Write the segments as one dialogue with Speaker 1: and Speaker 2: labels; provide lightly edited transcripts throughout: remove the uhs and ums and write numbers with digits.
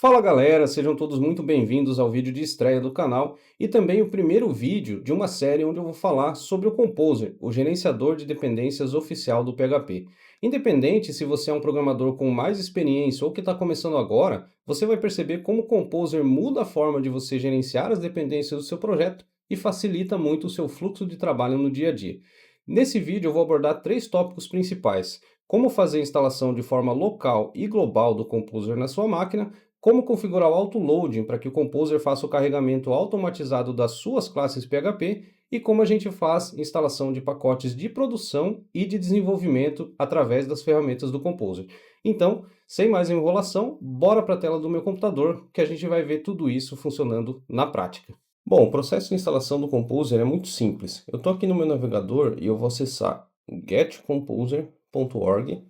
Speaker 1: Fala galera, sejam todos muito bem-vindos ao vídeo de estreia do canal e também o primeiro vídeo de uma série onde eu vou falar sobre o Composer, o gerenciador de dependências oficial do PHP. Independente se você é um programador com mais experiência ou que está começando agora, você vai perceber como o Composer muda a forma de você gerenciar as dependências do seu projeto e facilita muito o seu fluxo de trabalho no dia a dia. Nesse vídeo eu vou abordar três tópicos principais: como fazer a instalação de forma local e global do Composer na sua máquina, como configurar o autoloading para que o Composer faça o carregamento automatizado das suas classes PHP e como a gente faz instalação de pacotes de produção e de desenvolvimento através das ferramentas do Composer. Então, sem mais enrolação, bora para a tela do meu computador que a gente vai ver tudo isso funcionando na prática. Bom, o processo de instalação do Composer é muito simples. Eu estou aqui no meu navegador e eu vou acessar getcomposer.org.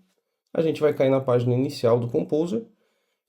Speaker 1: A gente vai cair na página inicial do Composer.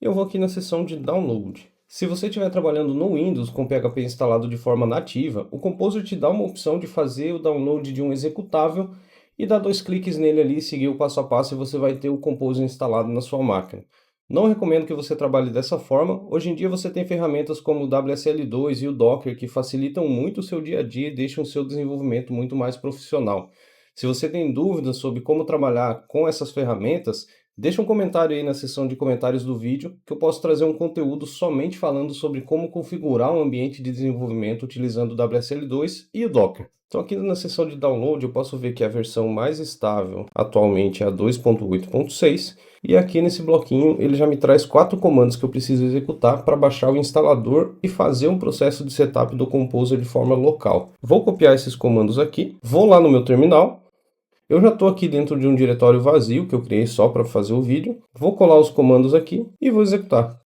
Speaker 1: Eu vou aqui na seção de Download. Se você estiver trabalhando no Windows com PHP instalado de forma nativa, o Composer te dá uma opção de fazer o download de um executável e dar dois cliques nele ali, seguir o passo a passo e você vai ter o Composer instalado na sua máquina. Não recomendo que você trabalhe dessa forma. Hoje em dia você tem ferramentas como o WSL2 e o Docker que facilitam muito o seu dia a dia e deixam o seu desenvolvimento muito mais profissional. Se você tem dúvidas sobre como trabalhar com essas ferramentas, deixa um comentário aí na seção de comentários do vídeo que eu posso trazer um conteúdo somente falando sobre como configurar um ambiente de desenvolvimento utilizando o WSL2 e o Docker. Então aqui na seção de download eu posso ver que a versão mais estável atualmente é a 2.8.6 e aqui nesse bloquinho ele já me traz 4 comandos que eu preciso executar para baixar o instalador e fazer um processo de setup do Composer de forma local. Vou copiar esses comandos aqui, vou lá no meu terminal. Eu já estou aqui dentro de um diretório vazio que eu criei só para fazer o vídeo. Vou colar os comandos aqui e vou executar.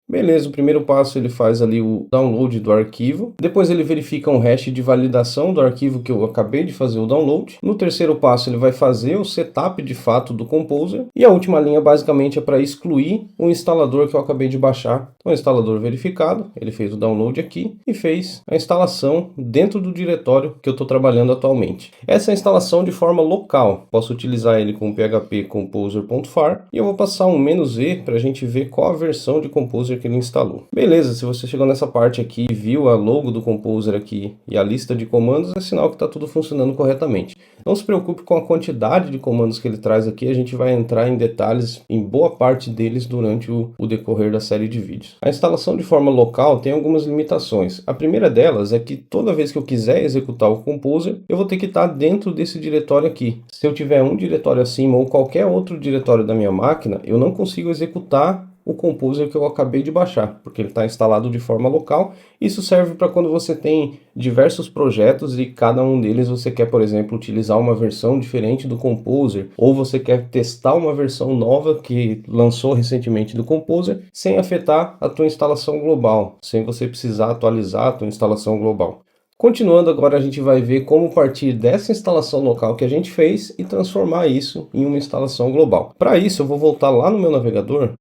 Speaker 1: Beleza, o primeiro passo ele faz ali o download do arquivo, depois ele verifica um hash de validação do arquivo que eu acabei de fazer o download. No terceiro passo ele vai fazer o setup de fato do Composer e a última linha basicamente é para excluir o instalador que eu acabei de baixar. Então, o instalador verificado, ele fez o download aqui e fez a instalação dentro do diretório que eu estou trabalhando atualmente. Essa é a instalação de forma local, posso utilizar ele com php composer.far e eu vou passar um "-e" para a gente ver qual a versão de Composer que ele instalou. Beleza, se você chegou nessa parte aqui e viu a logo do Composer aqui e a lista de comandos, é sinal que está tudo funcionando corretamente. Não se preocupe com a quantidade de comandos que ele traz aqui, a gente vai entrar em detalhes em boa parte deles durante o decorrer da série de vídeos. A instalação de forma local tem algumas limitações. A primeira delas é que toda vez que eu quiser executar o Composer, eu vou ter que estar dentro desse diretório aqui. Se eu tiver um diretório acima ou qualquer outro diretório da minha máquina, eu não consigo executar o Composer que eu acabei de baixar, porque ele está instalado de forma local. Isso serve para quando você tem diversos projetos e cada um deles você quer, por exemplo, utilizar uma versão diferente do Composer, ou você quer testar uma versão nova que lançou recentemente do Composer, sem afetar a tua instalação global, sem você precisar atualizar a tua instalação global. Continuando, agora a gente vai ver como partir dessa instalação local que a gente fez e transformar isso em uma instalação global. Para isso, eu vou voltar lá no meu navegador.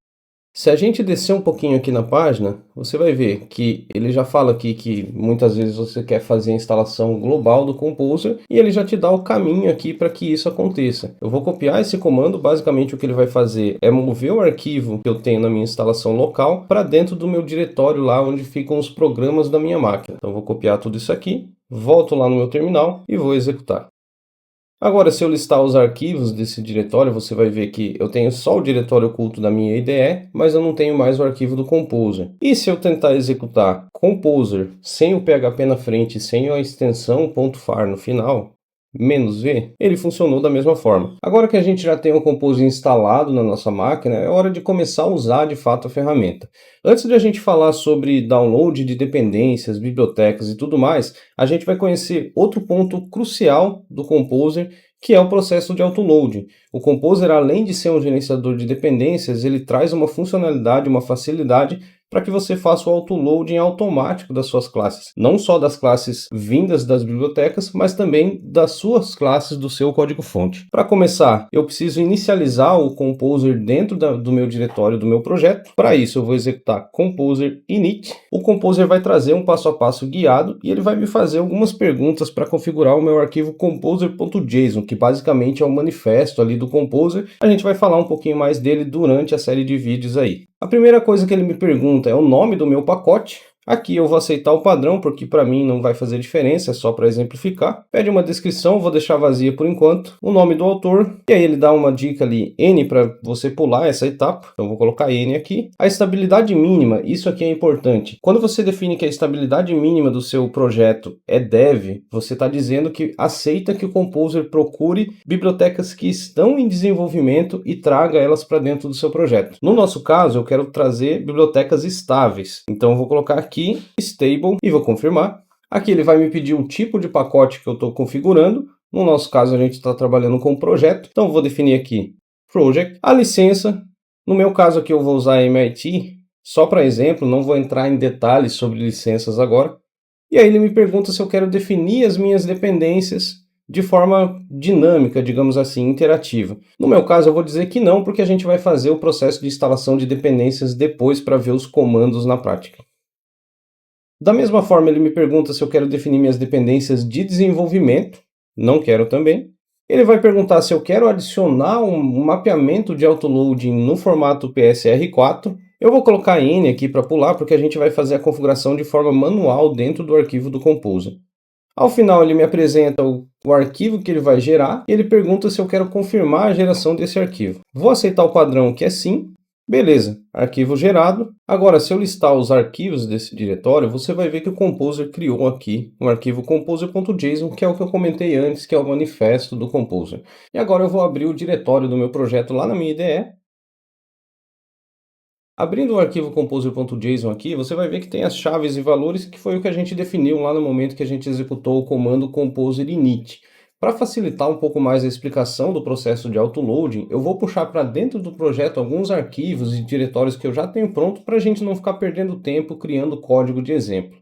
Speaker 1: Se a gente descer um pouquinho aqui na página, você vai ver que ele já fala aqui que muitas vezes você quer fazer a instalação global do Composer e ele já te dá o caminho aqui para que isso aconteça. Eu vou copiar esse comando, basicamente o que ele vai fazer é mover o arquivo que eu tenho na minha instalação local para dentro do meu diretório lá onde ficam os programas da minha máquina. Então eu vou copiar tudo isso aqui, volto lá no meu terminal e vou executar. Agora, se eu listar os arquivos desse diretório, você vai ver que eu tenho só o diretório oculto da minha IDE, mas eu não tenho mais o arquivo do Composer. E se eu tentar executar Composer sem o PHP na frente, sem a extensão .far no final, "-v", ele funcionou da mesma forma. Agora que a gente já tem o Composer instalado na nossa máquina, é hora de começar a usar de fato a ferramenta. Antes de a gente falar sobre download de dependências, bibliotecas e tudo mais, a gente vai conhecer outro ponto crucial do Composer, que é o processo de autoloading. O Composer, além de ser um gerenciador de dependências, ele traz uma funcionalidade, uma facilidade para que você faça o autoloading automático das suas classes. Não só das classes vindas das bibliotecas, mas também das suas classes do seu código-fonte. Para começar, eu preciso inicializar o Composer dentro do meu diretório do meu projeto. Para isso, eu vou executar Composer init. O Composer vai trazer um passo a passo guiado e ele vai me fazer algumas perguntas para configurar o meu arquivo composer.json, que basicamente é o manifesto ali do Composer. A gente vai falar um pouquinho mais dele durante a série de vídeos aí. A primeira coisa que ele me pergunta é o nome do meu pacote. Aqui eu vou aceitar o padrão, porque para mim não vai fazer diferença, é só para exemplificar. Pede uma descrição, vou deixar vazia por enquanto. O nome do autor, e aí ele dá uma dica ali, N, para você pular essa etapa. Então vou colocar N aqui. A estabilidade mínima, isso aqui é importante. Quando você define que a estabilidade mínima do seu projeto é dev, você está dizendo que aceita que o Composer procure bibliotecas que estão em desenvolvimento e traga elas para dentro do seu projeto. No nosso caso, eu quero trazer bibliotecas estáveis. Então eu vou colocar aqui stable e vou confirmar. Aqui ele vai me pedir o tipo de pacote que eu estou configurando. No nosso caso, a gente está trabalhando com projeto, então eu vou definir aqui project. A licença, no meu caso aqui eu vou usar MIT, só para exemplo, não vou entrar em detalhes sobre licenças agora. E aí ele me pergunta se eu quero definir as minhas dependências de forma dinâmica, digamos assim, interativa. No meu caso, eu vou dizer que não, porque a gente vai fazer o processo de instalação de dependências depois para ver os comandos na prática. Da mesma forma, ele me pergunta se eu quero definir minhas dependências de desenvolvimento. Não quero também. Ele vai perguntar se eu quero adicionar um mapeamento de autoloading no formato PSR4. Eu vou colocar N aqui para pular, porque a gente vai fazer a configuração de forma manual dentro do arquivo do Composer. Ao final, ele me apresenta o arquivo que ele vai gerar e ele pergunta se eu quero confirmar a geração desse arquivo. Vou aceitar o padrão que é sim. Beleza, arquivo gerado. Agora, se eu listar os arquivos desse diretório, você vai ver que o Composer criou aqui um arquivo composer.json, que é o que eu comentei antes, que é o manifesto do Composer. E agora eu vou abrir o diretório do meu projeto lá na minha IDE. Abrindo o arquivo composer.json aqui, você vai ver que tem as chaves e valores, que foi o que a gente definiu lá no momento que a gente executou o comando composer init. Para facilitar um pouco mais a explicação do processo de autoloading, eu vou puxar para dentro do projeto alguns arquivos e diretórios que eu já tenho pronto para a gente não ficar perdendo tempo criando código de exemplo.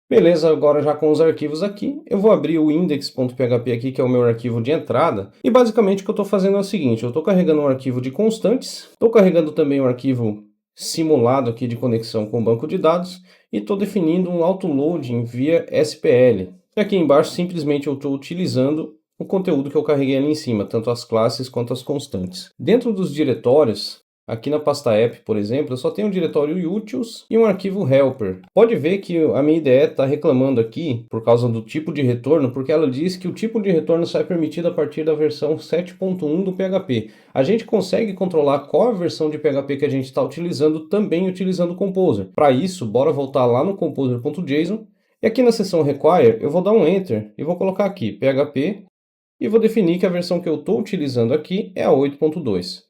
Speaker 1: Beleza, agora já com os arquivos aqui, eu vou abrir o index.php aqui, que é o meu arquivo de entrada, e basicamente o que eu estou fazendo é o seguinte, eu estou carregando um arquivo de constantes, estou carregando também um arquivo simulado aqui de conexão com o banco de dados, e estou definindo um autoloading via SPL. E aqui embaixo, simplesmente eu estou utilizando o conteúdo que eu carreguei ali em cima, tanto as classes quanto as constantes. Dentro dos diretórios, aqui na pasta app, por exemplo, eu só tenho um diretório utils e um arquivo helper. Pode ver que a minha IDE está reclamando aqui por causa do tipo de retorno, porque ela diz que o tipo de retorno só é permitido a partir da versão 7.1 do PHP. A gente consegue controlar qual a versão de PHP que a gente está utilizando, também utilizando o Composer. Para isso, bora voltar lá no composer.json. E aqui na seção Require, eu vou dar um Enter e vou colocar aqui PHP e vou definir que a versão que eu estou utilizando aqui é a 8.2.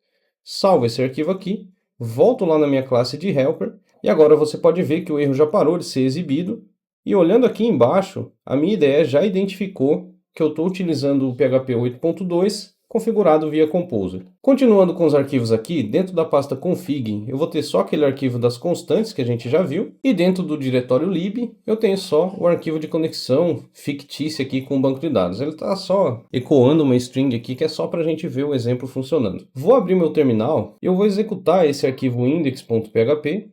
Speaker 1: Salvo esse arquivo aqui, volto lá na minha classe de Helper e agora você pode ver que o erro já parou de ser exibido e olhando aqui embaixo, a minha IDE já identificou que eu estou utilizando o PHP 8.2 configurado via Composer. Continuando com os arquivos aqui, dentro da pasta config, eu vou ter só aquele arquivo das constantes que a gente já viu, e dentro do diretório lib, eu tenho só o arquivo de conexão fictícia aqui com o banco de dados. Ele está só ecoando uma string aqui, que é só para a gente ver o exemplo funcionando. Vou abrir meu terminal, eu vou executar esse arquivo index.php,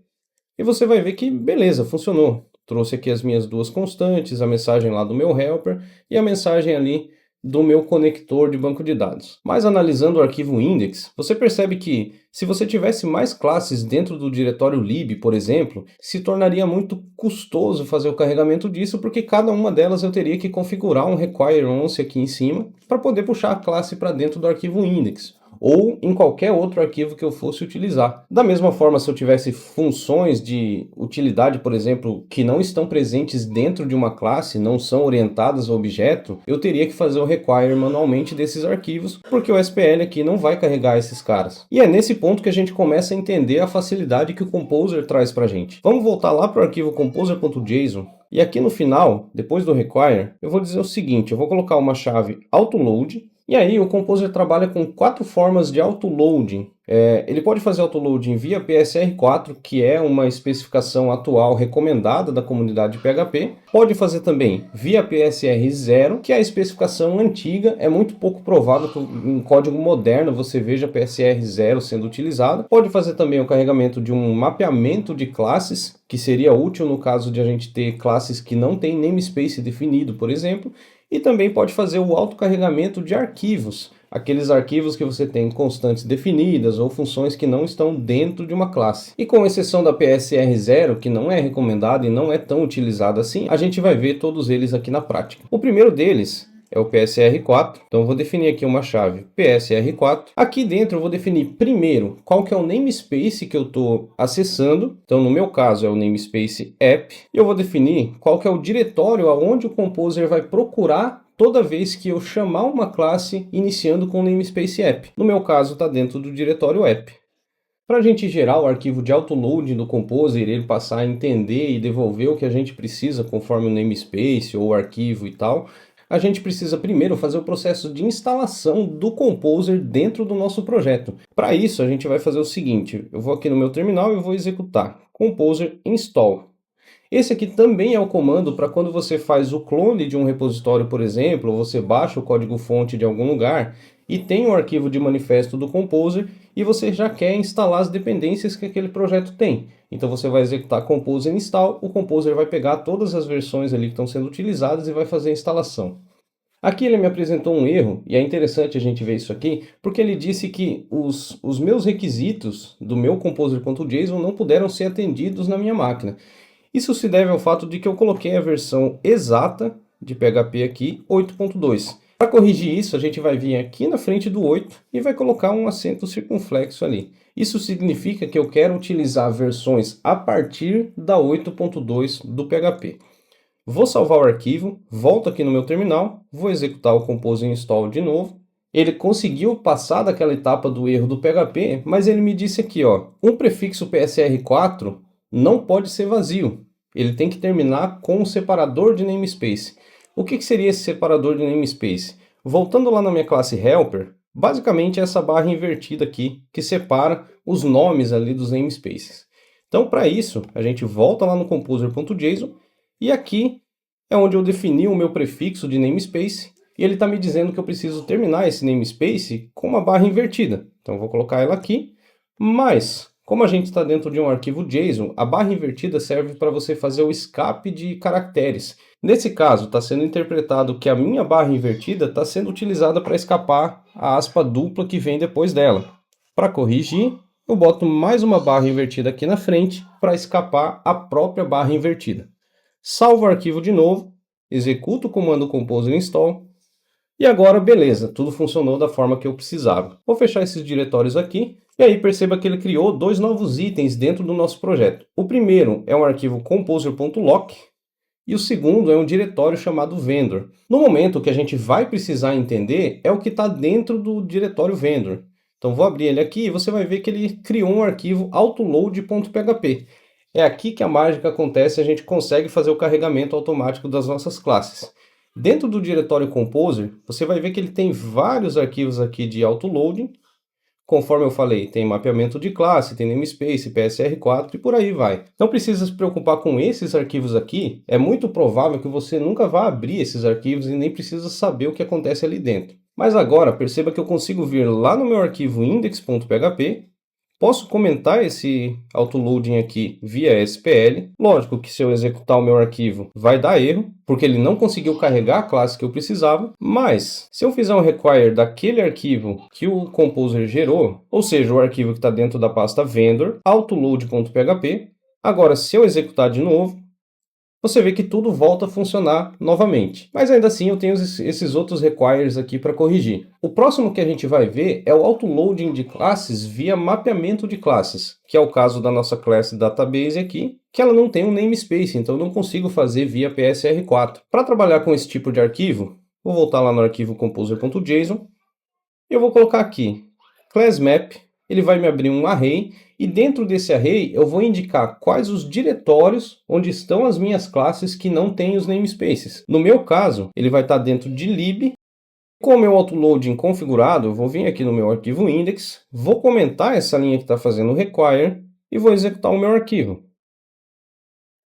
Speaker 1: e você vai ver que, beleza, funcionou. Trouxe aqui as minhas duas constantes, a mensagem lá do meu helper, e a mensagem ali do meu conector de banco de dados. Mas analisando o arquivo index, você percebe que se você tivesse mais classes dentro do diretório lib, por exemplo, se tornaria muito custoso fazer o carregamento disso, porque cada uma delas eu teria que configurar um require once aqui em cima para poder puxar a classe para dentro do arquivo index, ou em qualquer outro arquivo que eu fosse utilizar. Da mesma forma, se eu tivesse funções de utilidade, por exemplo, que não estão presentes dentro de uma classe, não são orientadas ao objeto, eu teria que fazer o require manualmente desses arquivos, porque o SPL aqui não vai carregar esses caras. E é nesse ponto que a gente começa a entender a facilidade que o Composer traz para a gente. Vamos voltar lá para o arquivo composer.json. E aqui no final, depois do require, eu vou dizer o seguinte, eu vou colocar uma chave autoload. E aí o Composer trabalha com 4 formas de autoloading. Ele pode fazer autoloading via PSR4, que é uma especificação atual recomendada da comunidade PHP. Pode fazer também via PSR0, que é a especificação antiga. É muito pouco provável que em código moderno você veja PSR0 sendo utilizado. Pode fazer também o carregamento de um mapeamento de classes, que seria útil no caso de a gente ter classes que não tem namespace definido, por exemplo. E também pode fazer o autocarregamento de arquivos aqueles arquivos que você tem constantes definidas ou funções que não estão dentro de uma classe. E com exceção da PSR0, que não é recomendada e não é tão utilizada assim, a gente vai ver todos eles aqui na prática. O primeiro deles é o PSR4, então eu vou definir aqui uma chave PSR4. Aqui dentro eu vou definir primeiro qual que é o namespace que eu estou acessando, então no meu caso é o namespace app, e eu vou definir qual que é o diretório aonde o Composer vai procurar toda vez que eu chamar uma classe iniciando com o namespace app. No meu caso está dentro do diretório app. Para a gente gerar o arquivo de autoload do Composer, ele passar a entender e devolver o que a gente precisa conforme o namespace ou o arquivo e tal, a gente precisa primeiro fazer o processo de instalação do Composer dentro do nosso projeto. Para isso, a gente vai fazer o seguinte, eu vou aqui no meu terminal e vou executar Composer install. Esse aqui também é o comando para quando você faz o clone de um repositório, por exemplo, ou você baixa o código-fonte de algum lugar e tem um arquivo de manifesto do Composer e você já quer instalar as dependências que aquele projeto tem. Então você vai executar Composer install, o Composer vai pegar todas as versões ali que estão sendo utilizadas e vai fazer a instalação. Aqui ele me apresentou um erro, e é interessante a gente ver isso aqui, porque ele disse que os meus requisitos do meu composer.json não puderam ser atendidos na minha máquina. Isso se deve ao fato de que eu coloquei a versão exata de PHP aqui, 8.2. Para corrigir isso, a gente vai vir aqui na frente do 8 e vai colocar um acento circunflexo ali. Isso significa que eu quero utilizar versões a partir da 8.2 do PHP. Vou salvar o arquivo, volto aqui no meu terminal, vou executar o Composer install de novo. Ele conseguiu passar daquela etapa do erro do PHP, mas ele me disse aqui, ó, um prefixo PSR4 não pode ser vazio. Ele tem que terminar com um separador de namespace. O que seria esse separador de namespace? Voltando lá na minha classe helper, basicamente é essa barra invertida aqui, que separa os nomes ali dos namespaces. Então, para isso, a gente volta lá no composer.json, e aqui é onde eu defini o meu prefixo de namespace, e ele está me dizendo que eu preciso terminar esse namespace com uma barra invertida. Então eu vou colocar ela aqui, mas como a gente está dentro de um arquivo JSON, a barra invertida serve para você fazer o escape de caracteres. Nesse caso, está sendo interpretado que a minha barra invertida está sendo utilizada para escapar a aspa dupla que vem depois dela. Para corrigir, eu boto mais uma barra invertida aqui na frente para escapar a própria barra invertida. Salvo o arquivo de novo, executo o comando composer install, e agora beleza, tudo funcionou da forma que eu precisava. Vou fechar esses diretórios aqui, e aí perceba que ele criou dois novos itens dentro do nosso projeto. O primeiro é um arquivo composer.lock, e o segundo é um diretório chamado vendor. No momento, o que a gente vai precisar entender é o que está dentro do diretório vendor. Então vou abrir ele aqui e você vai ver que ele criou um arquivo autoload.php. É aqui que a mágica acontece e a gente consegue fazer o carregamento automático das nossas classes. Dentro do diretório Composer, você vai ver que ele tem vários arquivos aqui de autoloading. Conforme eu falei, tem mapeamento de classe, tem namespace, PSR4 e por aí vai. Não precisa se preocupar com esses arquivos aqui, é muito provável que você nunca vá abrir esses arquivos e nem precisa saber o que acontece ali dentro. Mas agora, perceba que eu consigo vir lá no meu arquivo index.php, posso comentar esse autoloading aqui via SPL. Lógico que se eu executar o meu arquivo vai dar erro, porque ele não conseguiu carregar a classe que eu precisava. Mas se eu fizer um require daquele arquivo que o Composer gerou, ou seja, o arquivo que está dentro da pasta vendor, autoload.php, agora se eu executar de novo, você vê que tudo volta a funcionar novamente. Mas ainda assim eu tenho esses outros requires aqui para corrigir. O próximo que a gente vai ver é o autoloading de classes via mapeamento de classes, que é o caso da nossa classe database aqui, que ela não tem um namespace, então eu não consigo fazer via PSR4. Para trabalhar com esse tipo de arquivo, vou voltar lá no arquivo composer.json e eu vou colocar aqui classMap. Ele vai me abrir um array, e dentro desse array eu vou indicar quais os diretórios onde estão as minhas classes que não têm os namespaces. No meu caso, ele vai estar dentro de lib. Com o meu autoloading configurado, eu vou vir aqui no meu arquivo index, vou comentar essa linha que está fazendo o require e vou executar o meu arquivo.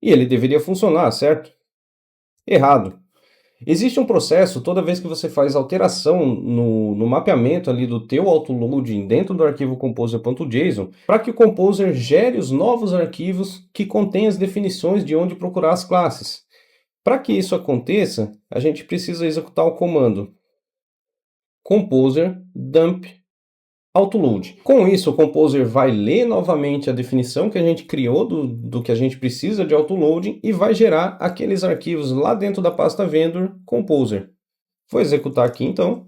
Speaker 1: E ele deveria funcionar, certo? Errado. Existe um processo, toda vez que você faz alteração no mapeamento ali do teu autoloading dentro do arquivo composer.json, para que o Composer gere os novos arquivos que contêm as definições de onde procurar as classes. Para que isso aconteça, a gente precisa executar o comando composer dump autoload. Com isso, o composer vai ler novamente a definição que a gente criou do que a gente precisa de autoloading e vai gerar aqueles arquivos lá dentro da pasta vendor composer. Vou executar aqui então.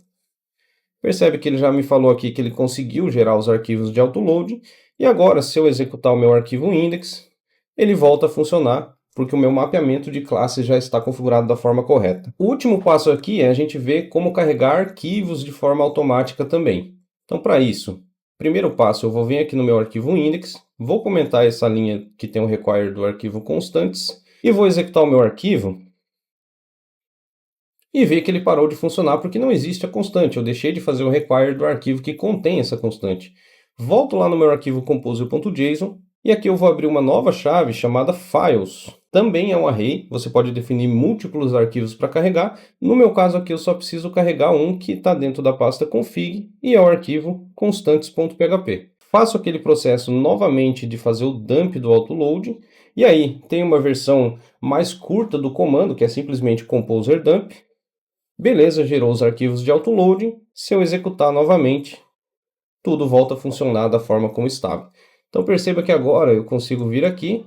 Speaker 1: Percebe que ele já me falou aqui que ele conseguiu gerar os arquivos de autoload. E agora, se eu executar o meu arquivo index, ele volta a funcionar, porque o meu mapeamento de classes já está configurado da forma correta. O último passo aqui é a gente ver como carregar arquivos de forma automática também. Então, para isso, primeiro passo, eu vou vir aqui no meu arquivo index, vou comentar essa linha que tem o require do arquivo constantes, e vou executar o meu arquivo, e ver que ele parou de funcionar porque não existe a constante. Eu deixei de fazer o require do arquivo que contém essa constante. Volto lá no meu arquivo composer.json, e aqui eu vou abrir uma nova chave chamada files. Também é um array, você pode definir múltiplos arquivos para carregar. No meu caso aqui eu só preciso carregar um que está dentro da pasta config e é o arquivo constantes.php. Faço aquele processo novamente de fazer o dump do autoload. E aí tem uma versão mais curta do comando, que é simplesmente composer dump. Beleza, gerou os arquivos de autoloading. Se eu executar novamente, tudo volta a funcionar da forma como estava. Então perceba que agora eu consigo vir aqui,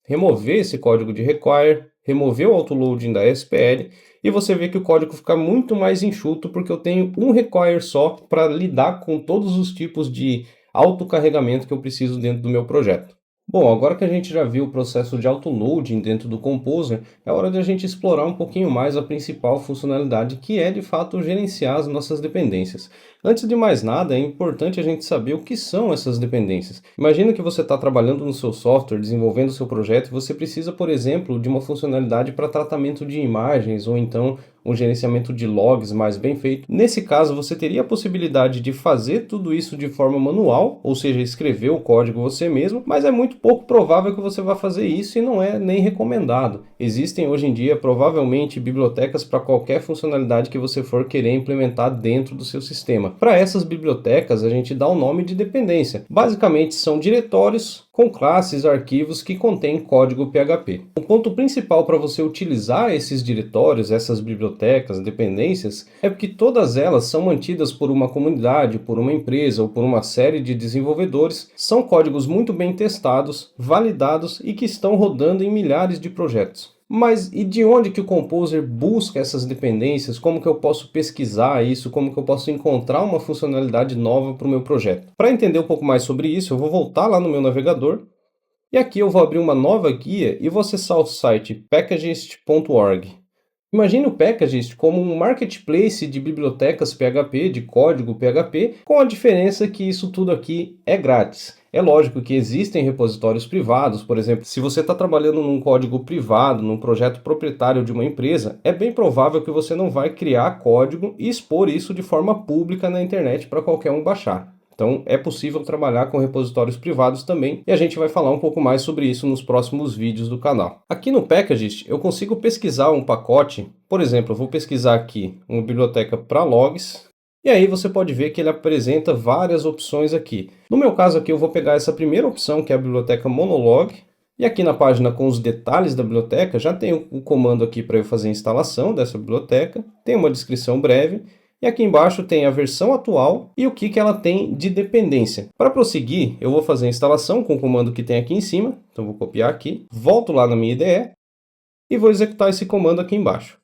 Speaker 1: remover esse código de require, remover o autoloading da SPL, e você vê que o código fica muito mais enxuto, porque eu tenho um require só para lidar com todos os tipos de autocarregamento que eu preciso dentro do meu projeto. Bom, agora que a gente já viu o processo de autoloading dentro do Composer, é hora de a gente explorar um pouquinho mais a principal funcionalidade, que é de fato gerenciar as nossas dependências. Antes de mais nada, é importante a gente saber o que são essas dependências. Imagina que você está trabalhando no seu software, desenvolvendo o seu projeto, e você precisa, por exemplo, de uma funcionalidade para tratamento de imagens, ou então um gerenciamento de logs mais bem feito. Nesse caso, você teria a possibilidade de fazer tudo isso de forma manual, ou seja, escrever o código você mesmo, mas é muito pouco provável que você vá fazer isso e não é nem recomendado. Existem hoje em dia provavelmente bibliotecas para qualquer funcionalidade que você for querer implementar dentro do seu sistema. Para essas bibliotecas, a gente dá o nome de dependência. Basicamente são diretórios com classes, arquivos que contêm código PHP. O ponto principal para você utilizar esses diretórios, essas bibliotecas, dependências, é porque todas elas são mantidas por uma comunidade, por uma empresa ou por uma série de desenvolvedores, são códigos muito bem testados, validados e que estão rodando em milhares de projetos. Mas e de onde que o Composer busca essas dependências? Como que eu posso pesquisar isso? Como que eu posso encontrar uma funcionalidade nova para o meu projeto? Para entender um pouco mais sobre isso, eu vou voltar lá no meu navegador e aqui eu vou abrir uma nova guia e vou acessar o site packagist.org. Imagine o Packagist como um marketplace de bibliotecas PHP, de código PHP, com a diferença que isso tudo aqui é grátis. É lógico que existem repositórios privados, por exemplo, se você está trabalhando num código privado, num projeto proprietário de uma empresa, é bem provável que você não vai criar código e expor isso de forma pública na internet para qualquer um baixar. Então é possível trabalhar com repositórios privados também, e a gente vai falar um pouco mais sobre isso nos próximos vídeos do canal. Aqui no Packagist eu consigo pesquisar um pacote, por exemplo, eu vou pesquisar aqui uma biblioteca para logs, e aí você pode ver que ele apresenta várias opções aqui. No meu caso aqui eu vou pegar essa primeira opção, que é a biblioteca Monolog, e aqui na página com os detalhes da biblioteca já tem o comando aqui para eu fazer a instalação dessa biblioteca, tem uma descrição breve, e aqui embaixo tem a versão atual e o que ela tem de dependência. Para prosseguir, eu vou fazer a instalação com o comando que tem aqui em cima. Então vou copiar aqui, volto lá na minha IDE e vou executar esse comando aqui embaixo.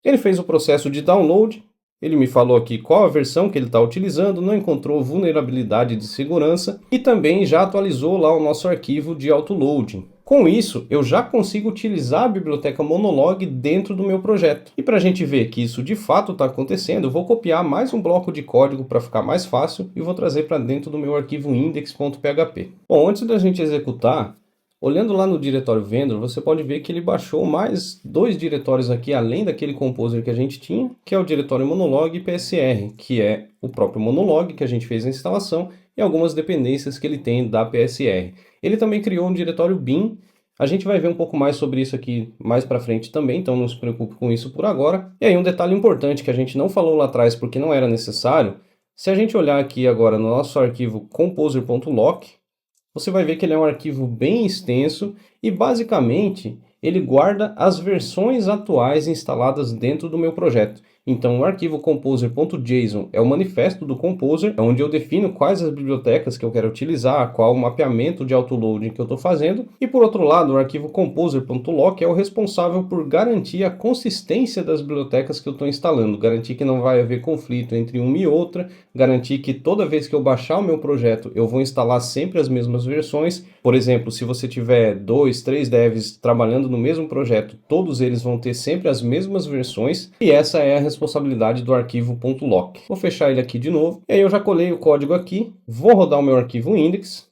Speaker 1: Ele fez o processo de download, ele me falou aqui qual a versão que ele está utilizando, não encontrou vulnerabilidade de segurança e também já atualizou lá o nosso arquivo de autoloading. Com isso, eu já consigo utilizar a biblioteca Monolog dentro do meu projeto. E para a gente ver que isso de fato está acontecendo, eu vou copiar mais um bloco de código para ficar mais fácil e vou trazer para dentro do meu arquivo index.php. Bom, antes da gente executar, olhando lá no diretório vendor, você pode ver que ele baixou mais dois diretórios aqui, além daquele composer que a gente tinha, que é o diretório Monolog e PSR, que é o próprio Monolog que a gente fez a instalação e algumas dependências que ele tem da PSR. Ele também criou um diretório bin. A gente vai ver um pouco mais sobre isso aqui mais para frente também, então não se preocupe com isso por agora. E aí um detalhe importante que a gente não falou lá atrás porque não era necessário, se a gente olhar aqui agora no nosso arquivo composer.lock, você vai ver que ele é um arquivo bem extenso e basicamente ele guarda as versões atuais instaladas dentro do meu projeto. Então, o arquivo composer.json é o manifesto do Composer, onde eu defino quais as bibliotecas que eu quero utilizar, qual o mapeamento de autoloading que eu estou fazendo. E por outro lado, o arquivo composer.lock é o responsável por garantir a consistência das bibliotecas que eu estou instalando, garantir que não vai haver conflito entre uma e outra, garantir que toda vez que eu baixar o meu projeto, eu vou instalar sempre as mesmas versões. Por exemplo, se você tiver 2, 3 devs trabalhando no mesmo projeto, todos eles vão ter sempre as mesmas versões, e essa é a responsabilidade do arquivo .lock. Vou fechar ele aqui de novo, e aí eu já colei o código aqui, vou rodar o meu arquivo index.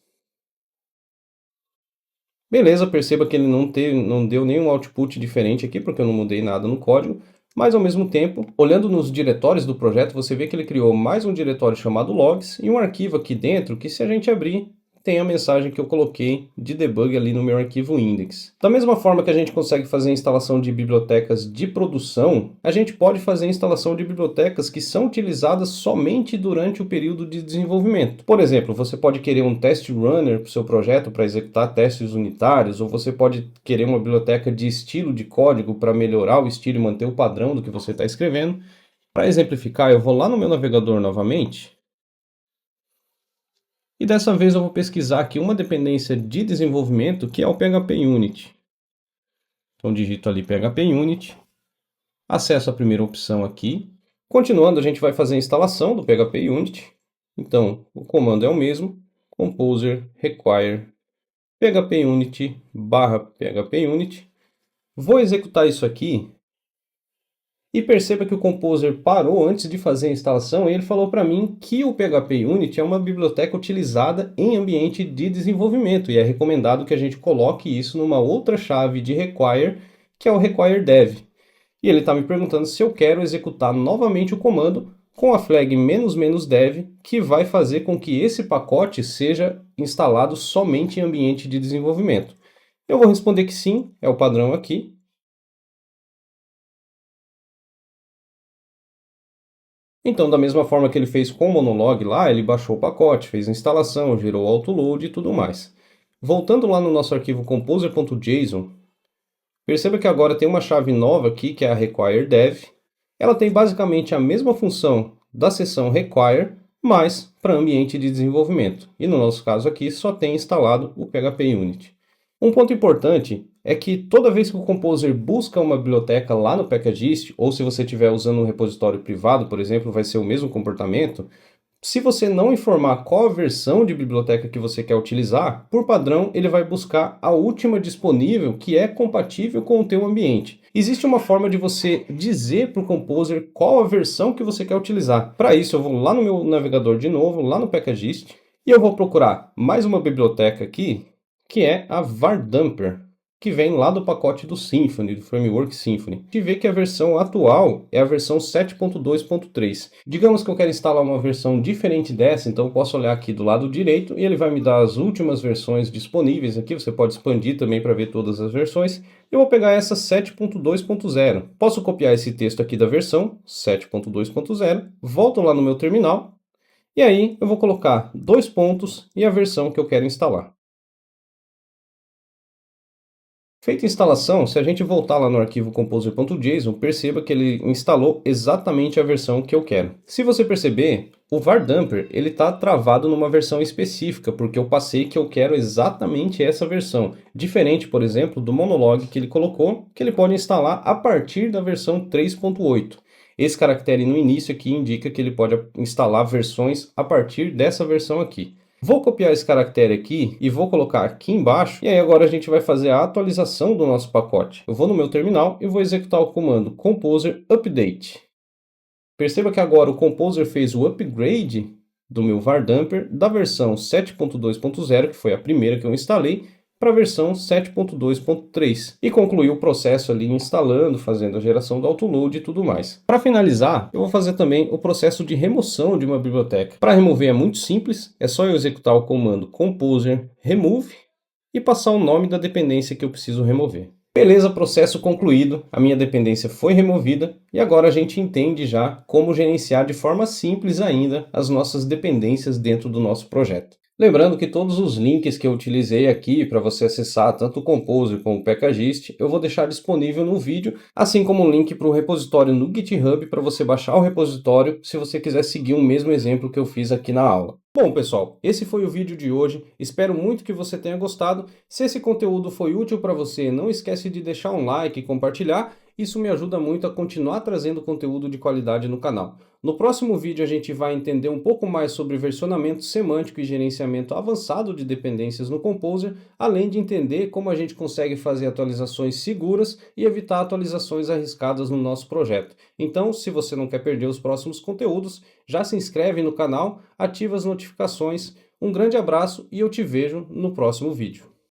Speaker 1: Beleza, perceba que ele não deu nenhum output diferente aqui, porque eu não mudei nada no código, mas ao mesmo tempo, olhando nos diretórios do projeto, você vê que ele criou mais um diretório chamado logs, e um arquivo aqui dentro que, se a gente abrir, tem a mensagem que eu coloquei de debug ali no meu arquivo index. Da mesma forma que a gente consegue fazer a instalação de bibliotecas de produção, a gente pode fazer a instalação de bibliotecas que são utilizadas somente durante o período de desenvolvimento. Por exemplo, você pode querer um test runner para o seu projeto para executar testes unitários, ou você pode querer uma biblioteca de estilo de código para melhorar o estilo e manter o padrão do que você está escrevendo. Para exemplificar, eu vou lá no meu navegador novamente. E dessa vez eu vou pesquisar aqui uma dependência de desenvolvimento que é o PHP Unit. Então digito ali PHP Unit, acesso a primeira opção aqui. Continuando, a gente vai fazer a instalação do PHP Unit. Então o comando é o mesmo, composer require PHP Unit /PHP Unit. Vou executar isso aqui. E perceba que o Composer parou antes de fazer a instalação e ele falou para mim que o PHP Unit é uma biblioteca utilizada em ambiente de desenvolvimento e é recomendado que a gente coloque isso numa outra chave de require, que é o require dev. E ele está me perguntando se eu quero executar novamente o comando com a flag "-dev", que vai fazer com que esse pacote seja instalado somente em ambiente de desenvolvimento. Eu vou responder que sim, é o padrão aqui. Então, da mesma forma que ele fez com o Monolog lá, ele baixou o pacote, fez a instalação, gerou o autoload e tudo mais. Voltando lá no nosso arquivo composer.json, perceba que agora tem uma chave nova aqui, que é a require dev. Ela tem basicamente a mesma função da seção require, mas para ambiente de desenvolvimento. E no nosso caso aqui, só tem instalado o PHP Unit. Um ponto importante é que toda vez que o Composer busca uma biblioteca lá no Packagist, ou se você estiver usando um repositório privado, por exemplo, vai ser o mesmo comportamento. Se você não informar qual a versão de biblioteca que você quer utilizar, por padrão ele vai buscar a última disponível que é compatível com o teu ambiente. Existe uma forma de você dizer para o Composer qual a versão que você quer utilizar. Para isso eu vou lá no meu navegador de novo, lá no Packagist, e eu vou procurar mais uma biblioteca aqui, que é a Vardamper, que vem lá do pacote do Symfony, do framework Symfony. E vê que a versão atual é a versão 7.2.3. Digamos que eu quero instalar uma versão diferente dessa, então eu posso olhar aqui do lado direito e ele vai me dar as últimas versões disponíveis aqui. Você pode expandir também para ver todas as versões. Eu vou pegar essa 7.2.0. Posso copiar esse texto aqui da versão 7.2.0, volto lá no meu terminal e aí eu vou colocar 2 pontos e a versão que eu quero instalar. Feita a instalação, se a gente voltar lá no arquivo composer.json, perceba que ele instalou exatamente a versão que eu quero. Se você perceber, o Vardamper está travado numa versão específica, porque eu passei que eu quero exatamente essa versão. Diferente, por exemplo, do Monolog que ele colocou, que ele pode instalar a partir da versão 3.8. Esse caractere no início aqui indica que ele pode instalar versões a partir dessa versão aqui. Vou copiar esse caractere aqui e vou colocar aqui embaixo, e aí agora a gente vai fazer a atualização do nosso pacote. Eu vou no meu terminal e vou executar o comando composer update. Perceba que agora o Composer fez o upgrade do meu Vardamper da versão 7.2.0, que foi a primeira que eu instalei, para a versão 7.2.3 e concluiu o processo ali instalando, fazendo a geração do autoload e tudo mais. Para finalizar, eu vou fazer também o processo de remoção de uma biblioteca. Para remover é muito simples, é só eu executar o comando composer remove e passar o nome da dependência que eu preciso remover. Beleza, processo concluído, a minha dependência foi removida e agora a gente entende já como gerenciar de forma simples ainda as nossas dependências dentro do nosso projeto. Lembrando que todos os links que eu utilizei aqui para você acessar tanto o Composer como o Packagist, eu vou deixar disponível no vídeo, assim como um link para o repositório no GitHub para você baixar o repositório se você quiser seguir o mesmo exemplo que eu fiz aqui na aula. Bom, pessoal, esse foi o vídeo de hoje. Espero muito que você tenha gostado. Se esse conteúdo foi útil para você, não esquece de deixar um like e compartilhar. Isso me ajuda muito a continuar trazendo conteúdo de qualidade no canal. No próximo vídeo a gente vai entender um pouco mais sobre versionamento semântico e gerenciamento avançado de dependências no Composer, além de entender como a gente consegue fazer atualizações seguras e evitar atualizações arriscadas no nosso projeto. Então, se você não quer perder os próximos conteúdos, já se inscreve no canal, ativa as notificações. Um grande abraço e eu te vejo no próximo vídeo.